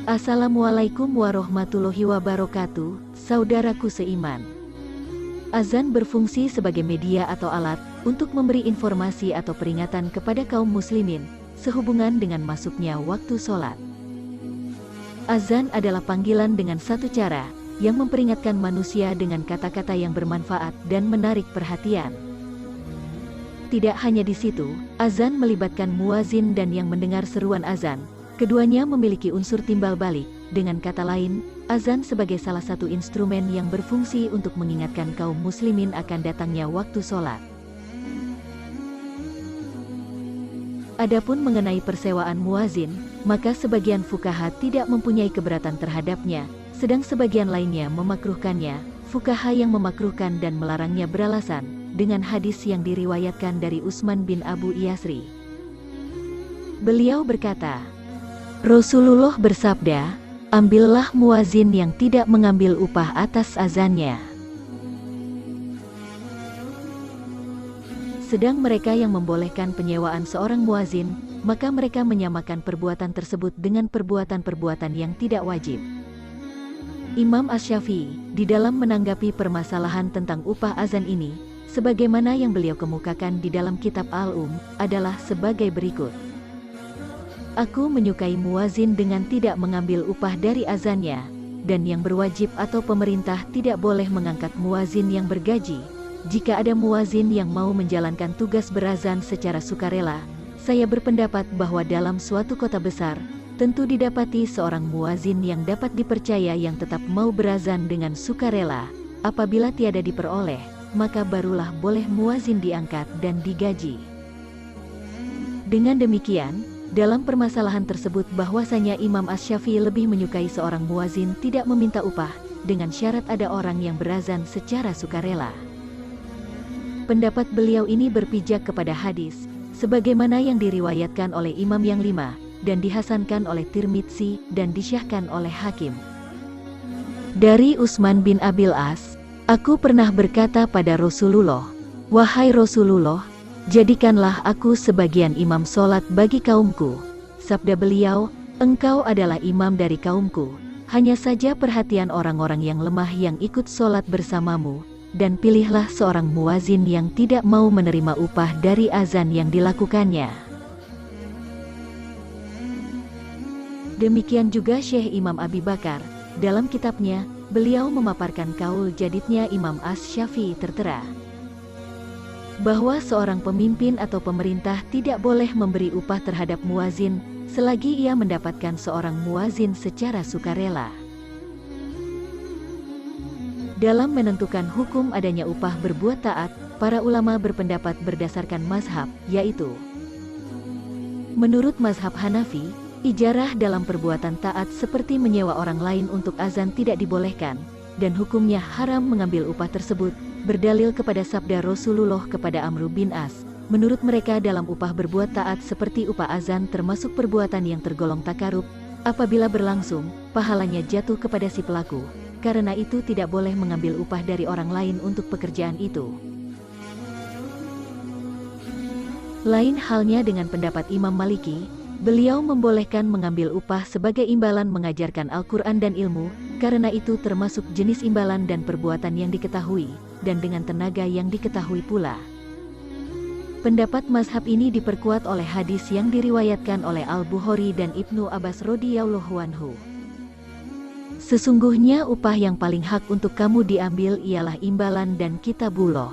Assalamualaikum warahmatullahi wabarakatuh, saudaraku seiman. Azan berfungsi sebagai media atau alat untuk memberi informasi atau peringatan kepada kaum muslimin sehubungan dengan masuknya waktu sholat. Azan adalah panggilan dengan satu cara yang memperingatkan manusia dengan kata-kata yang bermanfaat dan menarik perhatian. Tidak hanya di situ, azan melibatkan muazin dan yang mendengar seruan azan. Keduanya memiliki unsur timbal balik. Dengan kata lain, azan sebagai salah satu instrumen yang berfungsi untuk mengingatkan kaum muslimin akan datangnya waktu sholat. Adapun mengenai persewaan muazin, maka sebagian fuqaha tidak mempunyai keberatan terhadapnya, sedang sebagian lainnya memakruhkannya. Fuqaha yang memakruhkan dan melarangnya beralasan dengan hadis yang diriwayatkan dari Utsman bin Abu Yasri. Beliau berkata, Rasulullah bersabda, ambillah muazin yang tidak mengambil upah atas azannya. Sedang mereka yang membolehkan penyewaan seorang muazin, maka mereka menyamakan perbuatan tersebut dengan perbuatan-perbuatan yang tidak wajib. Imam Asy-Syafi'i, di dalam menanggapi permasalahan tentang upah azan ini, sebagaimana yang beliau kemukakan di dalam kitab adalah sebagai berikut. Aku menyukai muazin dengan tidak mengambil upah dari azannya, dan yang berwajib atau pemerintah tidak boleh mengangkat muazin yang bergaji. Jika ada muazin yang mau menjalankan tugas berazan secara sukarela, saya berpendapat bahwa dalam suatu kota besar, tentu didapati seorang muazin yang dapat dipercaya yang tetap mau berazan dengan sukarela. Apabila tiada diperoleh, maka barulah boleh muazin diangkat dan digaji. Dengan demikian, dalam permasalahan tersebut bahwasanya Imam Asy-Syafi'i lebih menyukai seorang muazin tidak meminta upah, dengan syarat ada orang yang berazan secara sukarela. Pendapat beliau ini berpijak kepada hadis, sebagaimana yang diriwayatkan oleh Imam yang lima, dan dihasankan oleh Tirmidzi, dan disyahkan oleh Hakim. Dari Utsman bin Abil As, aku pernah berkata pada Rasulullah, wahai Rasulullah, jadikanlah aku sebagian imam solat bagi kaumku. Sabda beliau, engkau adalah imam dari kaumku. Hanya saja perhatian orang-orang yang lemah yang ikut solat bersamamu, dan pilihlah seorang muazin yang tidak mau menerima upah dari azan yang dilakukannya. Demikian juga Syekh Imam Abi Bakar, dalam kitabnya, beliau memaparkan kaul jadidnya Imam Asy-Syafi'i tertera, bahwa seorang pemimpin atau pemerintah tidak boleh memberi upah terhadap muazin selagi ia mendapatkan seorang muazin secara sukarela. Dalam menentukan hukum adanya upah berbuat taat, para ulama berpendapat berdasarkan mazhab, yaitu menurut mazhab Hanafi, ijarah dalam perbuatan taat seperti menyewa orang lain untuk azan tidak dibolehkan, dan hukumnya haram mengambil upah tersebut, berdalil kepada sabda Rasulullah kepada Amr bin As. Menurut mereka dalam upah berbuat taat seperti upah azan termasuk perbuatan yang tergolong takarub, apabila berlangsung, pahalanya jatuh kepada si pelaku, karena itu tidak boleh mengambil upah dari orang lain untuk pekerjaan itu. Lain halnya dengan pendapat Imam Maliki, beliau membolehkan mengambil upah sebagai imbalan mengajarkan Al-Quran dan ilmu, karena itu termasuk jenis imbalan dan perbuatan yang diketahui, dan dengan tenaga yang diketahui pula. Pendapat mazhab ini diperkuat oleh hadis yang diriwayatkan oleh Al-Bukhari dan Ibnu Abbas radhiyallahu anhu. Sesungguhnya upah yang paling hak untuk kamu diambil ialah imbalan dan kitabullah.